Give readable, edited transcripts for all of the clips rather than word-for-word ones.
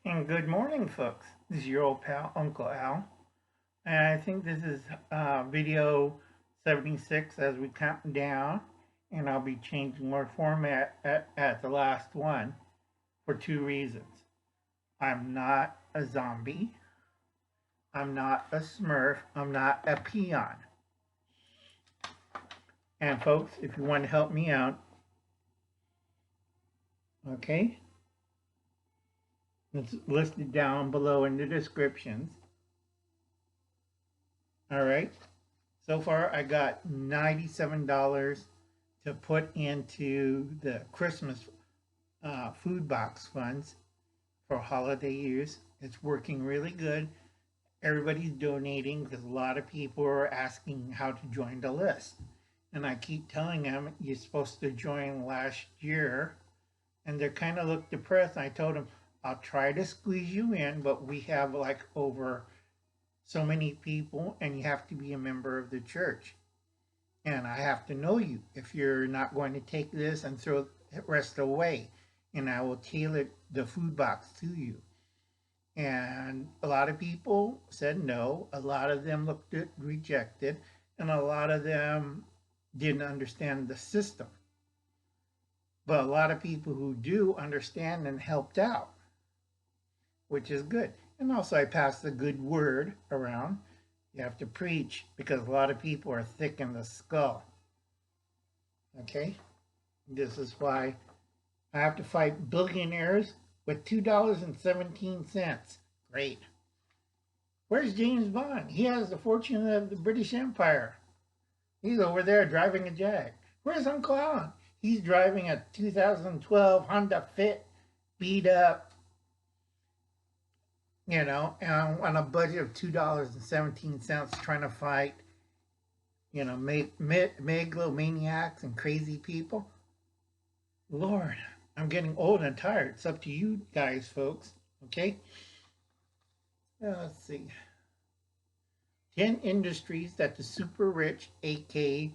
And good morning, folks. This is your old pal, Uncle Al. And I think this is video 76 as we count down. And I'll be changing my format at the last one for two reasons. I'm not a zombie. I'm not a smurf. I'm not a peon. And folks, if you want to help me out, okay, it's listed down below in the descriptions. All right. So far, I got $97 to put into the Christmas food box funds for holiday use. It's working really good. Everybody's donating because a lot of people are asking how to join the list. And I keep telling them, you're supposed to join last year. And they kind of look depressed. I told them, I'll try to squeeze you in, but we have like over so many people, and you have to be a member of the church. And I have to know you if you're not going to take this and throw the rest away. And I will tailor the food box to you. And a lot of people said no. A lot of them looked at rejected, and a lot of them didn't understand the system. But a lot of people who do understand and helped out, which is good. And also, I passed the good word around. You have to preach because a lot of people are thick in the skull. Okay? This is why I have to fight billionaires with $2.17. Great. Where's James Bond? He has the fortune of the British Empire. He's over there driving a Jag. Where's Uncle Alan? He's driving a 2012 Honda Fit, beat up, and on a budget of $2.17, trying to fight, megalomaniacs and crazy people. Lord, I'm getting old and tired. It's up to you guys, folks. Okay? Let's see. 10 industries that the super rich, aka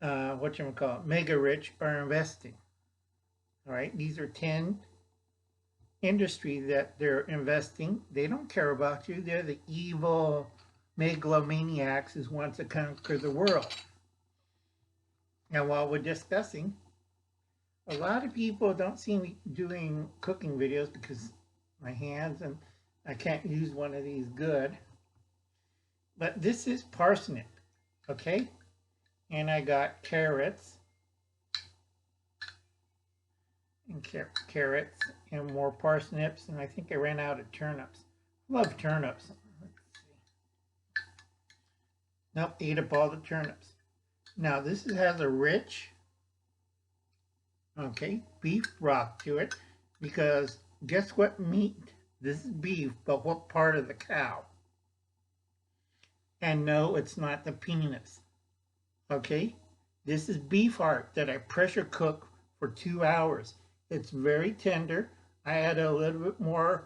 mega rich, are investing. All right, these are 10 industries that they're investing. They don't care about you. They're the evil megalomaniacs who want to conquer the world. And while we're discussing, a lot of people don't see me doing cooking videos because my hands and I can't use one of these good. But this is parsnip, okay? And I got carrots and carrots and more parsnips, and I think I ran out of turnips. Love turnips. Let's see. Nope, ate up all the turnips. Now this has a rich, okay, beef broth to it because guess what meat? This is beef, but what part of the cow? And no, it's not the penis. Okay, this is beef heart that I pressure cook for 2 hours. It's very tender. I add a little bit more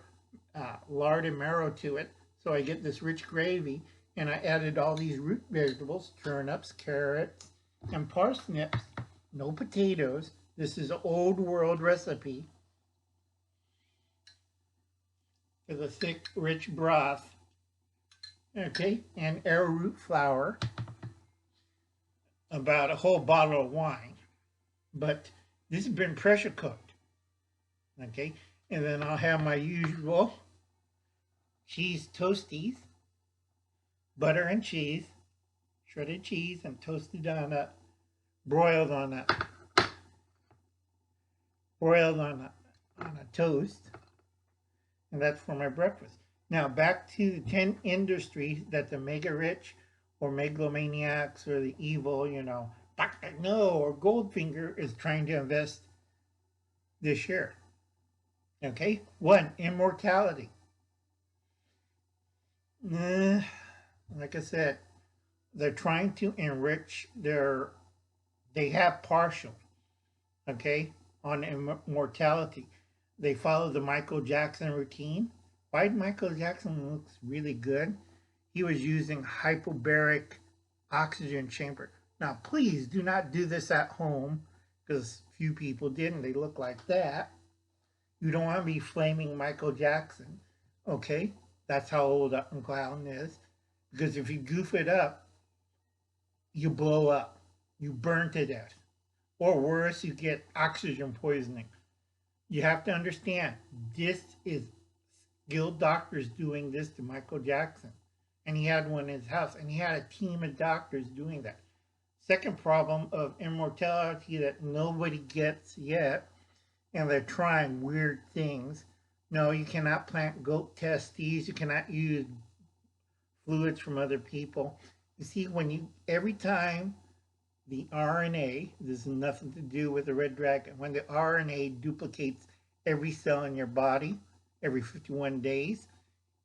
lard and marrow to it, so I get this rich gravy. And I added all these root vegetables, turnips, carrots, and parsnips. No potatoes. This is an old world recipe for the thick, rich broth. Okay, and arrowroot flour, about a whole bottle of wine. But this has been pressure cooked. Okay, and then I'll have my usual cheese toasties, butter and cheese, shredded cheese, and toasted on a broiled on a toast, and that's for my breakfast. Now back to the 10 industries that the mega rich or megalomaniacs or the evil, Dr. No or Goldfinger is trying to invest this year. Okay, 1, immortality. Like I said, they're trying to enrich they have partial, okay, on immortality. They follow the Michael Jackson routine. Why Michael Jackson looks really good? He was using hyperbaric oxygen chamber. Now, please do not do this at home because few people did, and they look like that. You don't want to be flaming Michael Jackson. Okay? That's how old Uncle Alan is. Because if you goof it up, you blow up. You burn to death. Or worse, you get oxygen poisoning. You have to understand, this is skilled doctors doing this to Michael Jackson. And he had one in his house, and he had a team of doctors doing that. Second problem of immortality that nobody gets yet, and they're trying weird things. No, you cannot plant goat testes. You cannot use fluids from other people. You see, every time the RNA, this has nothing to do with the red dragon, when the RNA duplicates every cell in your body every 51 days,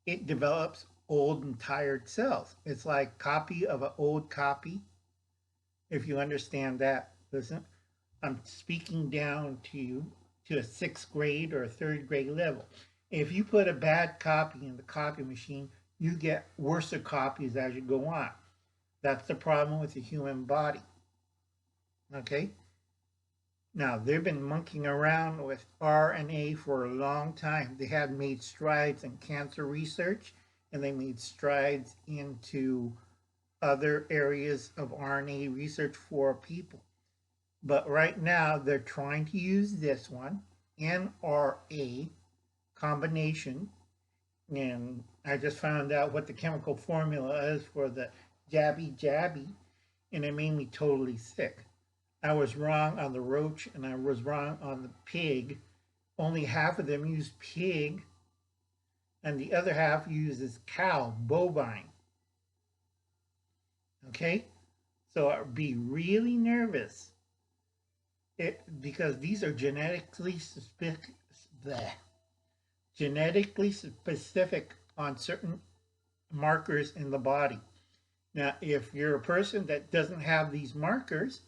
it develops old and tired cells. It's like a copy of an old copy. If you understand that, listen, I'm speaking down to you to a 6th grade or a 3rd grade level. If you put a bad copy in the copy machine, you get worse copies as you go on. That's the problem with the human body. Okay? Now, they've been monkeying around with RNA for a long time. They have made strides in cancer research, and they made strides into other areas of RNA research for people. But right now, they're trying to use this one, NRA combination, and I just found out what the chemical formula is for the jabby, and it made me totally sick. I was wrong on the roach, and I was wrong on the pig. Only half of them use pig, and the other half uses cow, bovine. Okay? So I'd be really nervous because these are genetically specific on certain markers in the body. Now, if you're a person that doesn't have these markers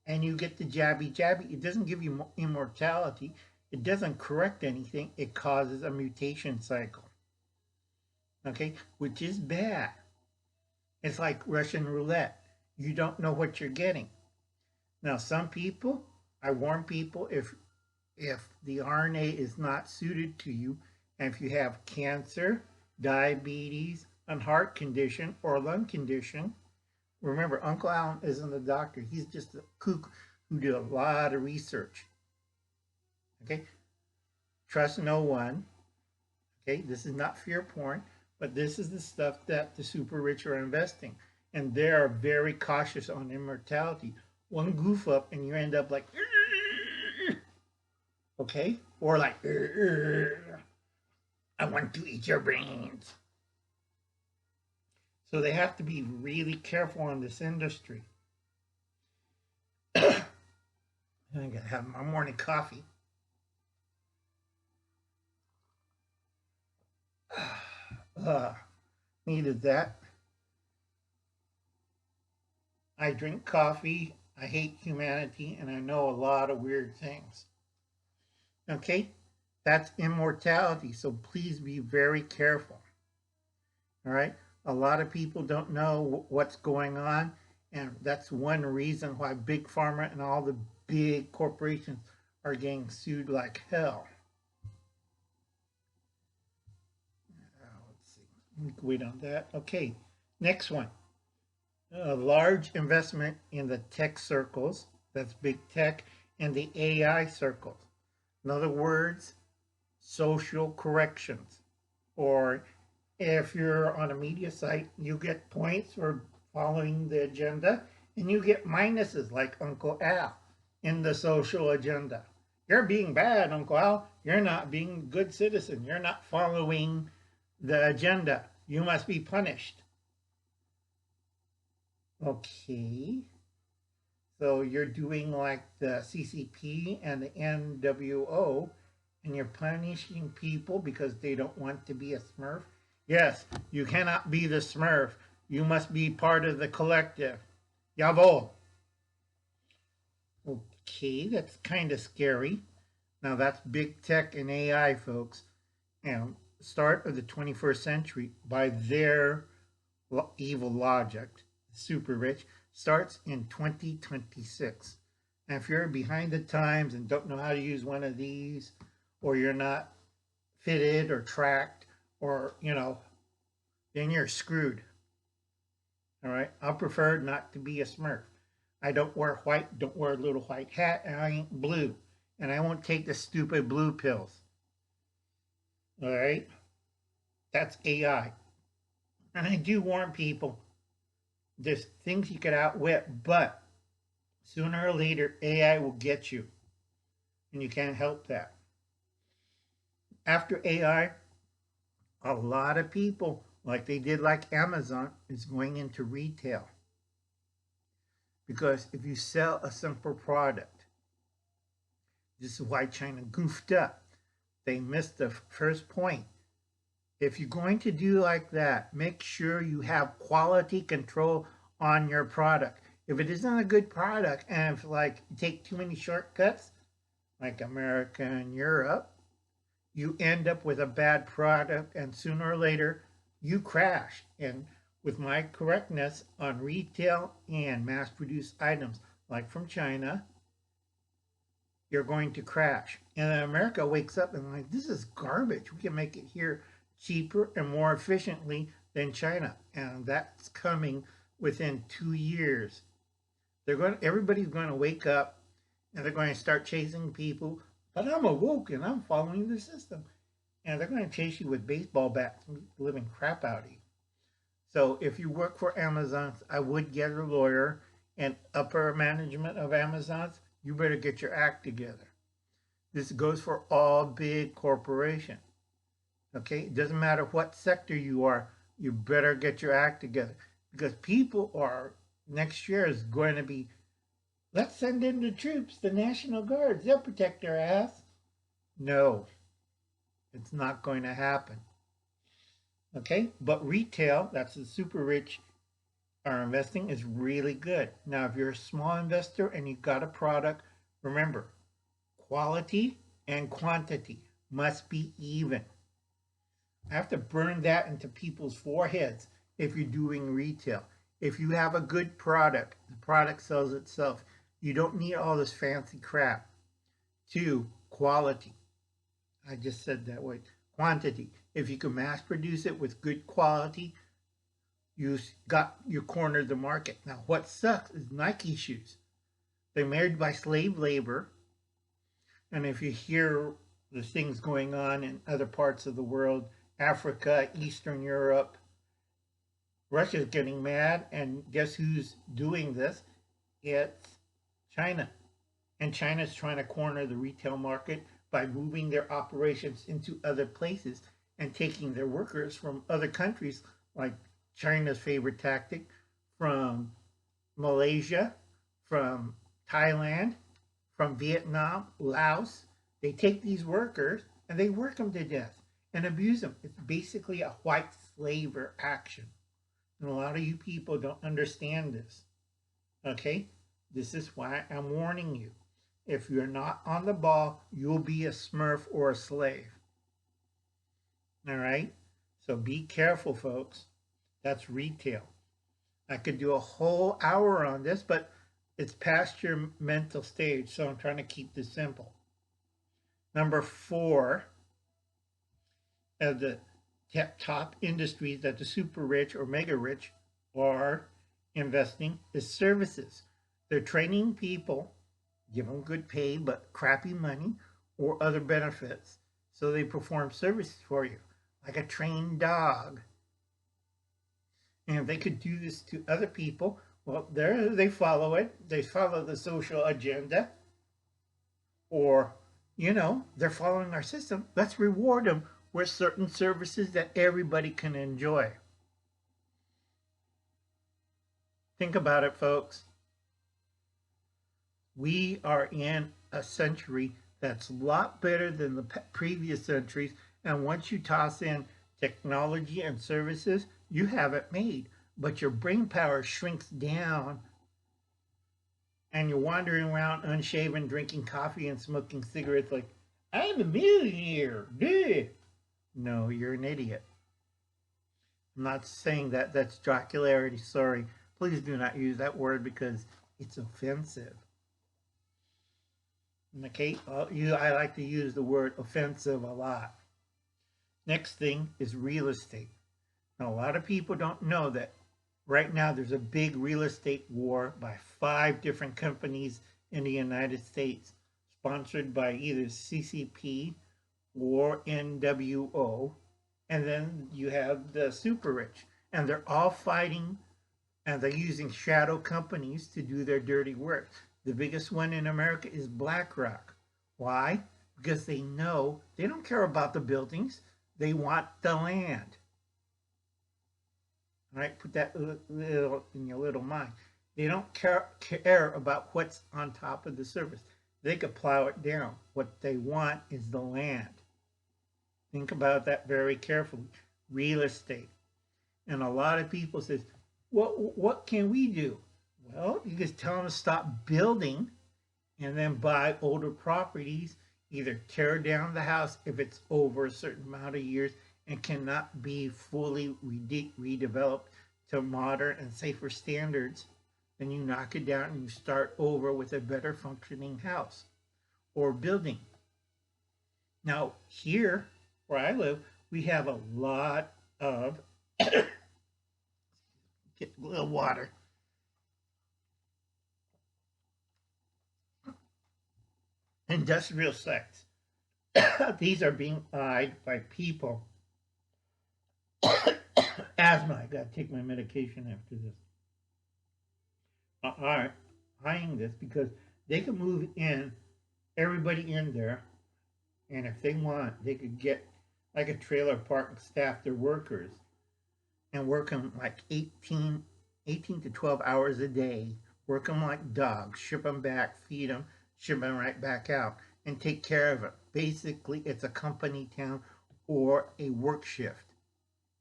and you get the jabby, it doesn't give you immortality. It doesn't correct anything. It causes a mutation cycle. Okay, which is bad. It's like Russian roulette. You don't know what you're getting. Now, some people, I warn people, if the RNA is not suited to you, and if you have cancer, diabetes, a heart condition, or lung condition, remember, Uncle Alan isn't a doctor. He's just a kook who did a lot of research. Okay? Trust no one. Okay? This is not fear porn, but this is the stuff that the super rich are investing. And they are very cautious on immortality. One goof up and you end up like, okay? Or like, I want to eat your brains. So they have to be really careful in this industry. I'm going to have my morning coffee. Needed that. I drink coffee, I hate humanity, and I know a lot of weird things. Okay? That's immortality, so please be very careful. All right? A lot of people don't know what's going on, and that's one reason why Big Pharma and all the big corporations are getting sued like hell. Let's see. We can wait on that. Okay, next one. A large investment in the tech circles, that's big tech, and the AI circles. In other words, social corrections. Or if you're on a media site, you get points for following the agenda, and you get minuses like Uncle Al in the social agenda. You're being bad, Uncle Al. You're not being a good citizen. You're not following the agenda. You must be punished. Okay. So you're doing like the CCP and the NWO, and you're punishing people because they don't want to be a Smurf. Yes, you cannot be the Smurf. You must be part of the collective. Jawohl. Okay, that's kind of scary. Now that's big tech and AI, folks. And start of the 21st century, by their evil logic, super rich, starts in 2026. And if you're behind the times and don't know how to use one of these, or you're not fitted or tracked, or, then you're screwed. All right. I prefer not to be a Smurf. I don't wear white, don't wear a little white hat, and I ain't blue. And I won't take the stupid blue pills. All right. That's AI. And I do warn people there's things you could outwit, but sooner or later, AI will get you. And you can't help that. After AI, a lot of people, like they did like Amazon, is going into retail. Because if you sell a simple product, this is why China goofed up. They missed the first point. If you're going to do like that, make sure you have quality control on your product. If it isn't a good product, and if like you take too many shortcuts, like America and Europe, you end up with a bad product, and sooner or later you crash. And with my correctness on retail and mass-produced items, like from China, you're going to crash. And then America wakes up and like, this is garbage. We can make it here cheaper and more efficiently than China, and that's coming within 2 years. Everybody's going to wake up, and they're going to start chasing people. But I'm awoke and I'm following the system, and they're going to chase you with baseball bats and the living crap out of you. So if you work for Amazon, I would get a lawyer, and upper management of Amazon's, you better get your act together. This goes for all big corporations. Okay, it doesn't matter what sector you are, you better get your act together, because people are, next year is going to be, let's send in the troops, the National Guards, they'll protect their ass. No, it's not going to happen. Okay, but retail, that's the super rich are investing, is really good. Now, if you're a small investor and you've got a product, remember, quality and quantity must be even. I have to burn that into people's foreheads if you're doing retail. If you have a good product, the product sells itself. You don't need all this fancy crap. 2, quality. I just said that word. Quantity. If you can mass produce it with good quality, you cornered the market. Now, what sucks is Nike shoes. They're made by slave labor. And if you hear the things going on in other parts of the world, Africa, Eastern Europe, Russia's getting mad, and guess who's doing this? It's China. And China's trying to corner the retail market by moving their operations into other places and taking their workers from other countries, like China's favorite tactic, from Malaysia, from Thailand, from Vietnam, Laos. They take these workers and they work them to death and abuse them. It's basically a white slaver action. And a lot of you people don't understand this. Okay? This is why I'm warning you. If you're not on the ball, you'll be a Smurf or a slave. All right? So be careful, folks. That's retail. I could do a whole hour on this, but it's past your mental stage, so I'm trying to keep this simple. Number 4 of the top industries that the super rich or mega rich are investing is services. They're training people, give them good pay but crappy money or other benefits, so they perform services for you, like a trained dog. And if they could do this to other people, well, they follow it. They follow the social agenda, or, they're following our system. Let's reward them with certain services that everybody can enjoy. Think about it, folks. We are in a century that's a lot better than the previous centuries. And once you toss in technology and services, you have it made. But your brain power shrinks down, and you're wandering around unshaven, drinking coffee and smoking cigarettes like, I'm a millionaire. Duh. No, you're an idiot. I'm not saying that. That's jocularity. Sorry. Please do not use that word because it's offensive. Okay, I like to use the word offensive a lot. Next thing is real estate. Now, a lot of people don't know that right now there's a big real estate war by 5 different companies in the United States, sponsored by either CCP or NWO. And then you have the super rich. And they're all fighting and they're using shadow companies to do their dirty work. The biggest one in America is BlackRock. Why? Because they know they don't care about the buildings, they want the land. All right, put that little in your little mind. They don't care about what's on top of the surface. They could plow it down. What they want is the land. Think about that very carefully. Real estate. And a lot of people says, what can we do? Well, you just tell them to stop building and then buy older properties, either tear down the house if it's over a certain amount of years and cannot be fully redeveloped to modern and safer standards, then you knock it down and you start over with a better functioning house or building. Now, here where I live, we have a lot of get a little water. Industrial sites. These are being eyed by people. Asthma. I gotta take my medication after this. Are eyeing this because they can move in everybody in there, and if they want, they could get like a trailer park and staff their workers and work them like 18 to 12 hours a day, work them like dogs, ship them back, feed them, ship them right back out, and take care of it. Basically, it's a company town or a work shift.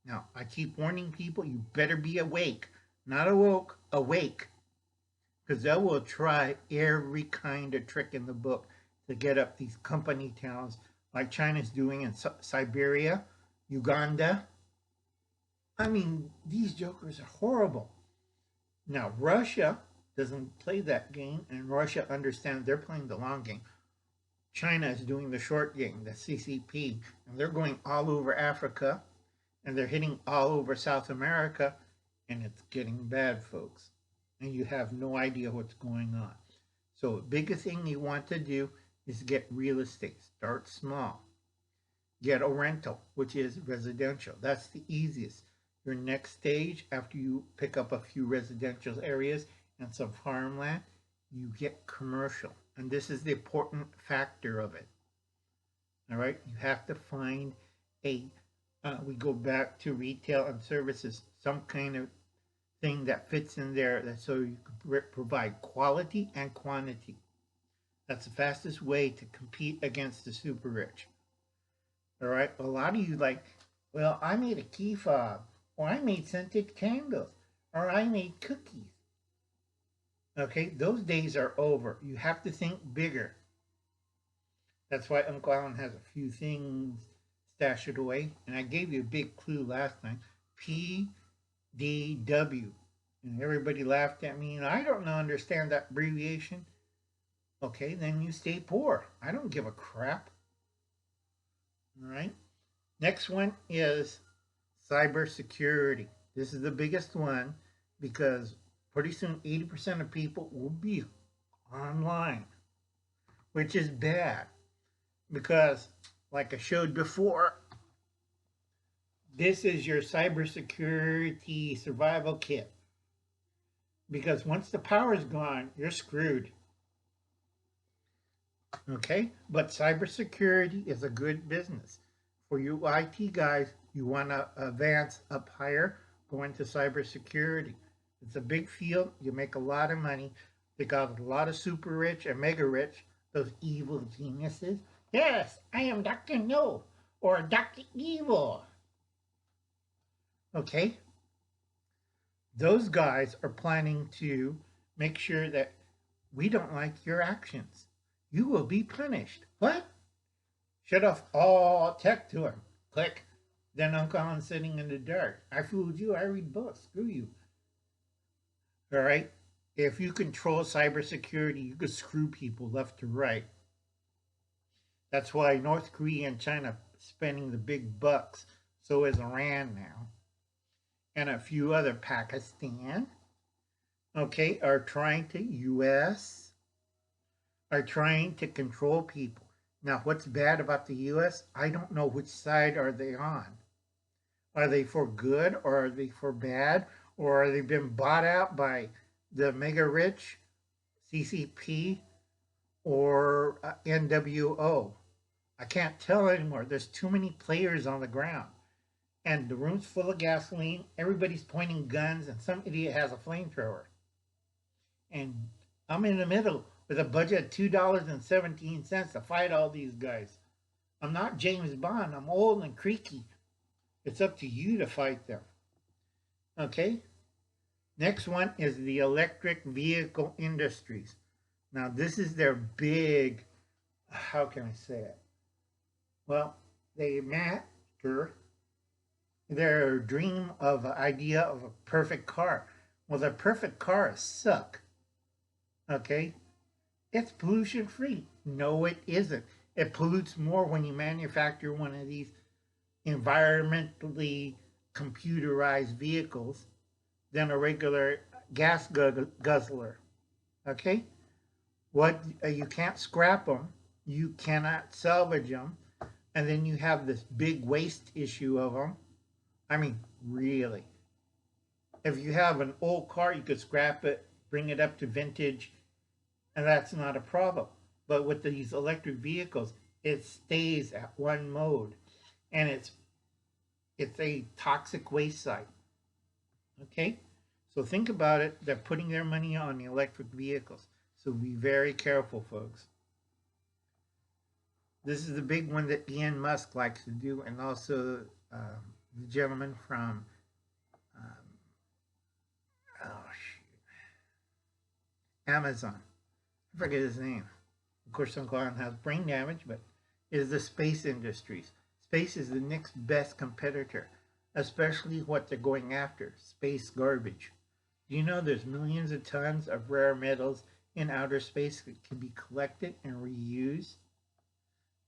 Now, I keep warning people, you better be awake, not awoke, awake, because they will try every kind of trick in the book to get up these company towns like China's doing in Siberia, Uganda. I mean, these jokers are horrible. Now, Russia doesn't play that game, and Russia understands they're playing the long game. China is doing the short game, the CCP, and they're going all over Africa, and they're hitting all over South America, and it's getting bad, folks. And you have no idea what's going on. So, the biggest thing you want to do is get real estate. Start small. Get a rental, which is residential. That's the easiest. Your next stage, after you pick up a few residential areas and some farmland, you get commercial. And this is the important factor of it. All right, you have to find we go back to retail and services, some kind of thing that fits in there that so you can provide quality and quantity. That's the fastest way to compete against the super rich. All right, a lot of you like, well, I made a key fob, or I made scented candles, or I made cookies. Okay, those days are over. You have to think bigger. That's why Uncle Alan has a few things stashed away. And I gave you a big clue last time. PDW. And everybody laughed at me. And I don't understand that abbreviation. Okay, then you stay poor. I don't give a crap. All right. Next one is cybersecurity. This is the biggest one because pretty soon 80% of people will be online, which is bad because, like I showed before, this is your cybersecurity survival kit. Because once the power is gone, you're screwed. Okay? But cybersecurity is a good business. For you IT guys, you want to advance up higher, go into cybersecurity. It's a big field. You make a lot of money. They got a lot of super rich and mega rich, those evil geniuses. Yes, I am Dr. No or Dr. Evil. Okay? Those guys are planning to make sure that we don't like your actions. You will be punished. What? Shut off all tech to him. Click. Then Uncle Alan's sitting in the dark. I fooled you. I read books. Screw you. All right? If you control cybersecurity, you can screw people left to right. That's why North Korea and China spending the big bucks. So is Iran now. And a few other, Pakistan, okay, are trying to, US, are trying to control people. Now, what's bad about the US? I don't know which side are they on. Are they for good or are they for bad? Or are they been bought out by the mega rich, CCP, or NWO? I can't tell anymore. There's too many players on the ground. And the room's full of gasoline. Everybody's pointing guns, and some idiot has a flamethrower. And I'm in the middle with a budget of $2.17 to fight all these guys. I'm not James Bond. I'm old and creaky. It's up to you to fight them. Okay? Next one is the electric vehicle industries. Now, this is their big, how can I say it? Well, they master their dream of an idea of a perfect car. Well, the perfect cars suck. Okay? It's pollution free. No, it isn't. It pollutes more when you manufacture one of these environmentally computerized vehicles than a regular gas guzzler. Okay? What you can't scrap them, you cannot salvage them, and then you have this big waste issue of them. I mean, really. If you have an old car, you could scrap it, bring it up to vintage, and that's not a problem. But with these electric vehicles, it stays at one mode, and it's a toxic waste site. Okay, so think about it. They're putting their money on the electric vehicles, so be very careful, folks. This is the big one that Elon Musk likes to do, and also the gentleman from oh shoot, Amazon. I forget his name. Of course, Uncle Alan has brain damage, but it is the space industries. Space is the next best competitor, especially what they're going after, space garbage. Do you know there's millions of tons of rare metals in outer space that can be collected and reused?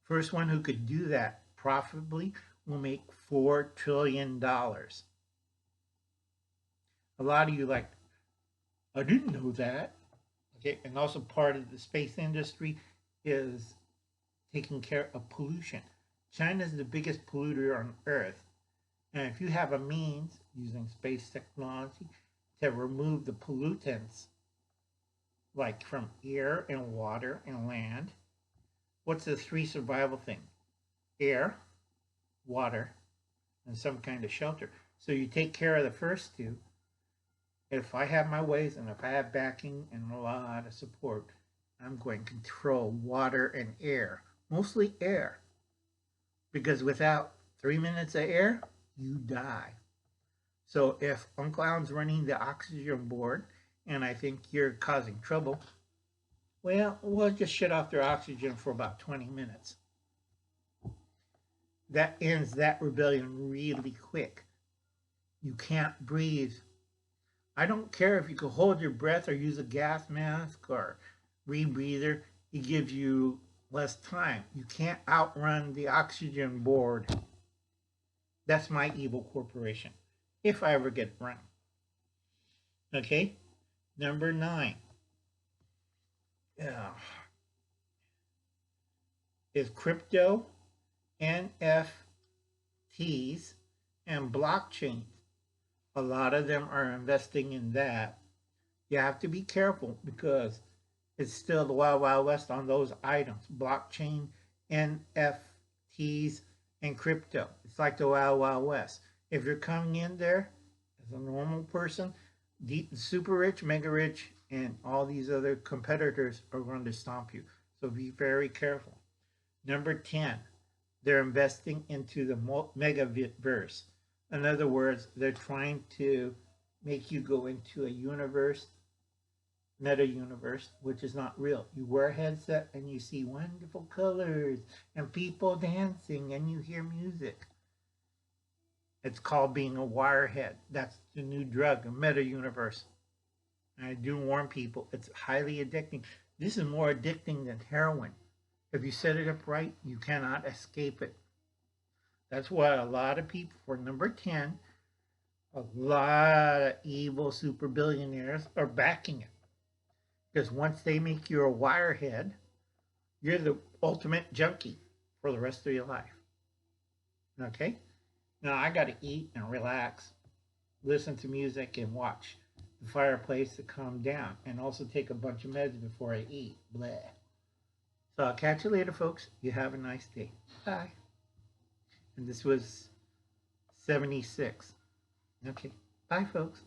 First one who could do that profitably will make $4 trillion. A lot of you like, I didn't know that. Okay, and also part of the space industry is taking care of pollution. China is the biggest polluter on Earth. And if you have a means using space technology to remove the pollutants, like from air and water and land, what's the three survival thing? Air, water, and some kind of shelter. So you take care of the first two. If I have my ways and if I have backing and a lot of support, I'm going to control water and air, mostly air. Because without 3 minutes of air, you die. So if Uncle Alan's running the oxygen board and I think you're causing trouble, well, we'll just shut off their oxygen for about 20 minutes. That ends that rebellion really quick. You can't breathe. I don't care if you can hold your breath or use a gas mask or rebreather. It gives you less time. You can't outrun the oxygen board. That's my evil corporation, if I ever get run. Okay, number 9. Is crypto, NFTs, and blockchains. A lot of them are investing in that. You have to be careful because it's still the wild, wild west on those items. Blockchain, NFTs, and crypto. It's like the wild, wild west. If you're coming in there as a normal person, the super rich, mega rich, and all these other competitors are going to stomp you. So be very careful. Number 10, they're investing into the megaverse. In other words, they're trying to make you go into a universe, meta universe, which is not real. You wear a headset and you see wonderful colors and people dancing and you hear music. It's called being a wirehead. That's the new drug, a meta universe. And I do warn people, it's highly addicting. This is more addicting than heroin. If you set it up right, you cannot escape it. That's why a lot of people, for number 10, a lot of evil super billionaires are backing it. Because once they make you a wirehead, you're the ultimate junkie for the rest of your life. Okay? Now I got to eat and relax, listen to music, and watch the fireplace to calm down, and also take a bunch of meds before I eat. Blah. So I'll catch you later, folks. You have a nice day. Bye. And this was 76. Okay. Bye, folks.